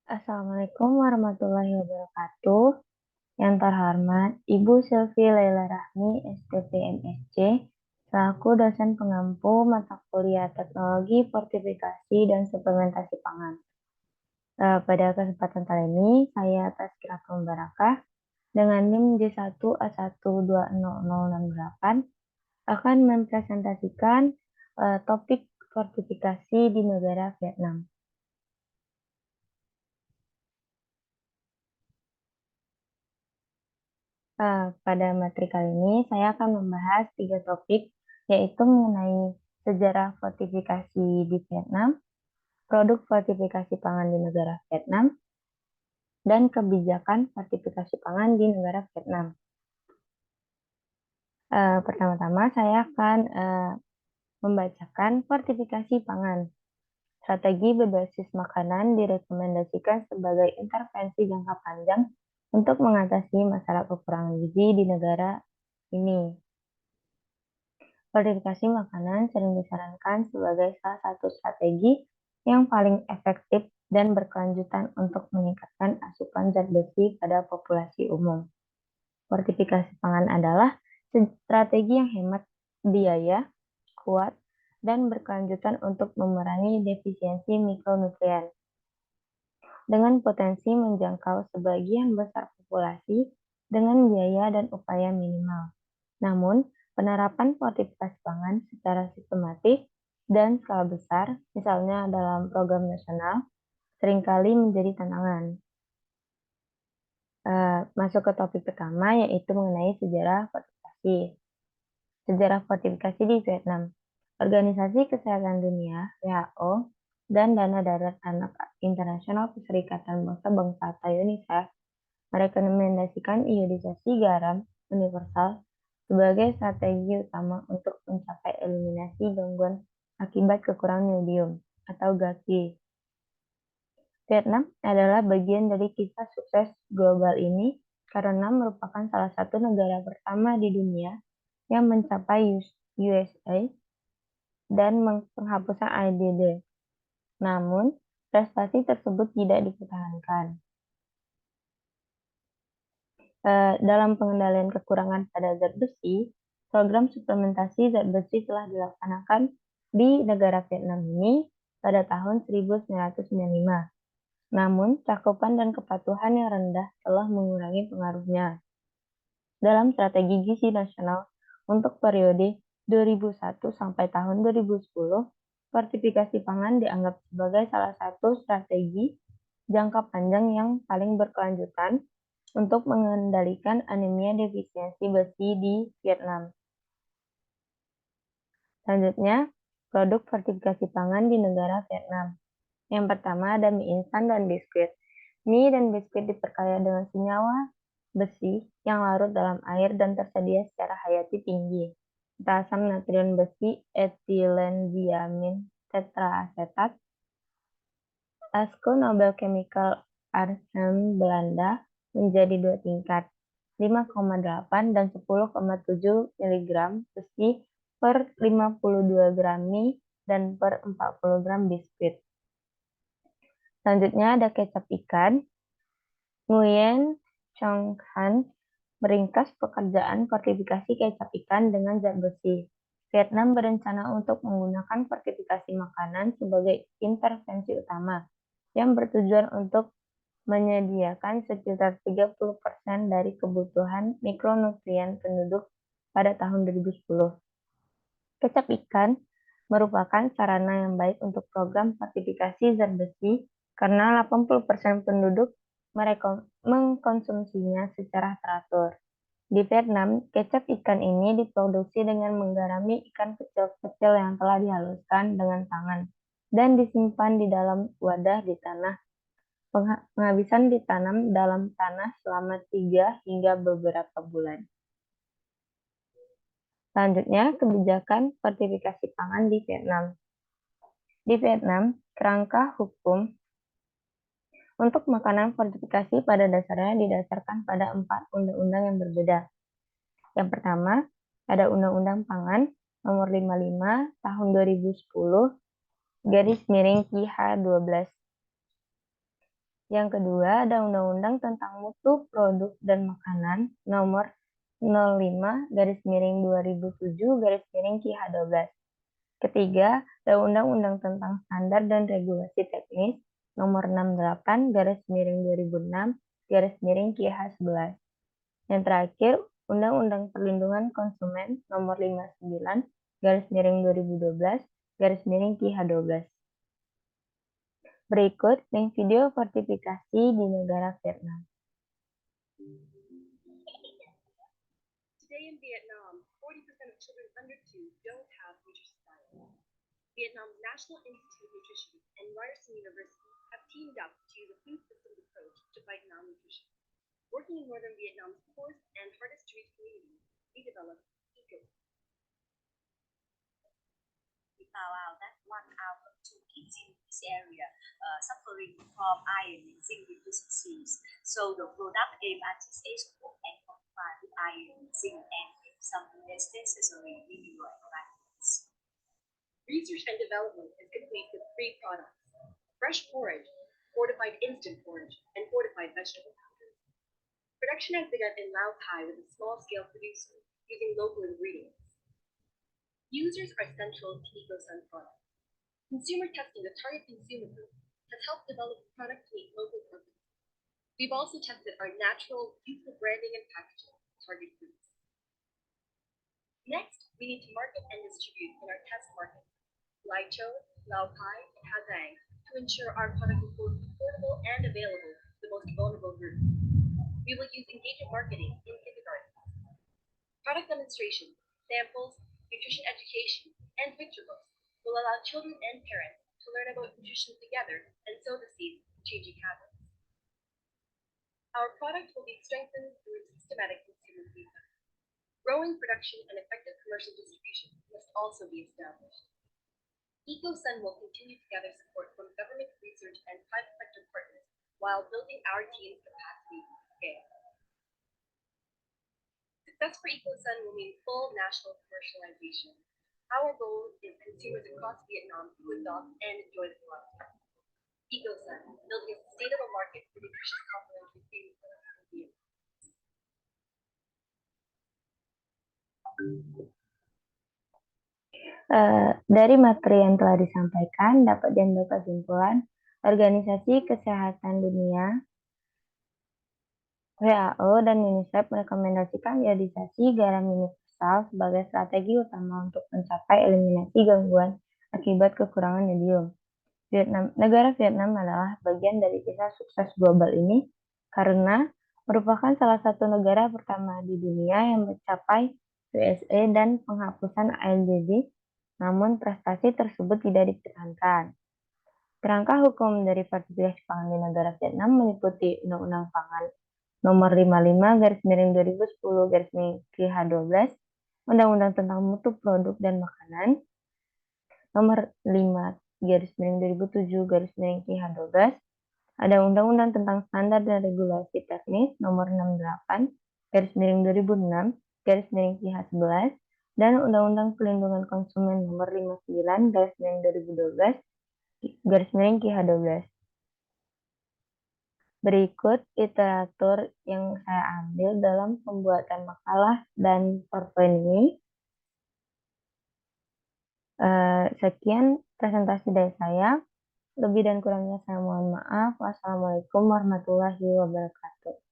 Assalamualaikum warahmatullahi wabarakatuh. Yang terhormat Ibu Sylvi Laila Rahmi, STP MSc, selaku dosen pengampu mata kuliah Teknologi Fortifikasi dan Suplementasi Pangan. Pada kesempatan kali ini, saya Tazkiratul Barakah dengan NIM J1A1200068 akan mempresentasikan topik fortifikasi di negara Vietnam. Pada materi kali ini, saya akan membahas 3 topik, yaitu mengenai sejarah fortifikasi di Vietnam, produk fortifikasi pangan di negara Vietnam, dan kebijakan fortifikasi pangan di negara Vietnam. Pertama-tama, saya akan membacakan fortifikasi pangan. Strategi berbasis makanan direkomendasikan sebagai intervensi jangka panjang untuk mengatasi masalah kekurangan gizi di negara ini. Fortifikasi makanan sering disarankan sebagai salah satu strategi yang paling efektif dan berkelanjutan untuk meningkatkan asupan zat besi pada populasi umum. Fortifikasi pangan adalah strategi yang hemat biaya, kuat, dan berkelanjutan untuk memerangi defisiensi mikronutrien dengan potensi menjangkau sebagian besar populasi dengan biaya dan upaya minimal. Namun, penerapan fortifikasi pangan secara sistematis dan skala besar, misalnya dalam program nasional, seringkali menjadi tantangan. Masuk ke topik pertama, yaitu mengenai sejarah fortifikasi. Sejarah fortifikasi di Vietnam. Organisasi Kesehatan Dunia, WHO, dan Dana Darurat Anak Internasional Perserikatan Bangsa-Bangsa atau UNICEF merekomendasikan iodisasi garam universal sebagai strategi utama untuk mencapai eliminasi gangguan akibat kekurangan yodium atau GAKI. Vietnam adalah bagian dari kisah sukses global ini karena merupakan salah satu negara pertama di dunia yang mencapai USA dan penghapusan ADD. Namun, prestasi tersebut tidak dipertahankan. Dalam pengendalian kekurangan pada zat besi, program suplementasi zat besi telah dilaksanakan di negara Vietnam ini pada tahun 1995. Namun, cakupan dan kepatuhan yang rendah telah mengurangi pengaruhnya. Dalam strategi gizi nasional untuk periode 2001 sampai tahun 2010, fortifikasi pangan dianggap sebagai salah satu strategi jangka panjang yang paling berkelanjutan untuk mengendalikan anemia defisiensi besi di Vietnam. Selanjutnya, produk fortifikasi pangan di negara Vietnam. Yang pertama ada mie instan dan biskuit. Mie dan biskuit diperkaya dengan senyawa besi yang larut dalam air dan tersedia secara hayati tinggi. Asam natrium besi etilendiamin tetraasetat. ASCO Nobel Chemical Arts Belanda menjadi 2 tingkat, 5,8 dan 10,7 mg besi per 52 gram mie dan per 40 gram biskuit. Selanjutnya ada kecap ikan. Nguyen Chong Han meringkas pekerjaan fortifikasi kecap ikan dengan zat besi. Vietnam berencana untuk menggunakan fortifikasi makanan sebagai intervensi utama yang bertujuan untuk menyediakan sekitar 30% dari kebutuhan mikronutrien penduduk pada tahun 2010. Kecap ikan merupakan sarana yang baik untuk program fortifikasi zat besi karena 80% penduduk mengkonsumsinya secara teratur. Di Vietnam, kecap ikan ini diproduksi dengan menggarami ikan kecil-kecil yang telah dihaluskan dengan tangan dan disimpan di dalam wadah di tanah. Penghabisan ditanam dalam tanah selama 3 hingga beberapa bulan. Selanjutnya, kebijakan fortifikasi pangan di Vietnam. Di Vietnam, kerangka hukum untuk makanan fortifikasi pada dasarnya didasarkan pada 4 undang-undang yang berbeda. Yang pertama, ada Undang-Undang Pangan Nomor 55 Tahun 2010 /KH 12. Yang kedua, ada Undang-Undang tentang Mutu Produk dan Makanan Nomor 05/2007/Ki-12. Ketiga, ada Undang-Undang tentang Standar dan Regulasi Teknis Nomor 68/2006/Ki-11. Yang terakhir, Undang-Undang Perlindungan Konsumen Nomor 59/2012/Ki-12. Berikut link video fortifikasi di negara Vietnam. Today in Vietnam, 40% of children under 2 don't have nutritious diets. Vietnam's National Institute of Nutrition and Ryerson University have teamed up to use a food systems approach to fight malnutrition. Working in northern Vietnam's poorest and hardest to reach communities, we developed ECO. We found out that 1 out of 2 kids in this area suffering from iron and zinc deficiencies. So the product aimed at this age group and comply with iron, zinc, and some less necessary mineral and vitamins. Research and development is complete with 3 products: fresh porridge, fortified instant porridge, and fortified vegetable powder. Production has begun in Lao Cai with a small-scale producer using local ingredients. Users are central to EcoSun products. Consumer testing the target consumer group has helped develop the product to meet local preferences. We've also tested our natural, youthful branding and packaging to target groups. Next, we need to market and distribute in our test markets, Laichou, Lao Cai, and Hazang, to ensure our product is both affordable and available to the most vulnerable groups. We will use engagement marketing in kindergarten. Product demonstration, samples, nutrition education, and picture books will allow children and parents to learn about nutrition together and sow the seeds of changing habits. Our product will be strengthened through systematic consumer feedback. Growing production and effective commercial distribution must also be established. EcoSun will continue to gather support from government, research, and private sector partners while building our team's capacity to scale. Success for EcoSun will mean full national commercialization. Our goal is consumers across Vietnam who adopt and enjoy the product. EcoSun, building a sustainable market for nutritious complementary feeding products in Vietnam. Dari materi yang telah disampaikan, dapat diambil kesimpulan Organisasi Kesehatan Dunia WHO dan UNICEF merekomendasikan iodisasi garam universal sebagai strategi utama untuk mencapai eliminasi gangguan akibat kekurangan yodium. Negara Vietnam adalah bagian dari kisah sukses global ini karena merupakan salah satu negara pertama di dunia yang mencapai USA dan penghapusan ALDD, namun prestasi tersebut tidak dipertahankan. Kerangka hukum dari sertifikasi pangan di negara Vietnam meliputi Undang-Undang Pangan Nomor 55/2010/Ki-12, Undang-Undang tentang Mutu Produk dan Makanan Nomor 5/2007/Ki-12, ada Undang-Undang tentang Standar dan Regulasi Teknis Nomor 68/2006/Ki-11, dan Undang-Undang Perlindungan Konsumen Nomor 59/2012/Ki-12. Berikut literatur yang saya ambil dalam pembuatan makalah dan PowerPoint ini. Sekian presentasi dari saya. Lebih dan kurangnya saya mohon maaf. Wassalamualaikum warahmatullahi wabarakatuh.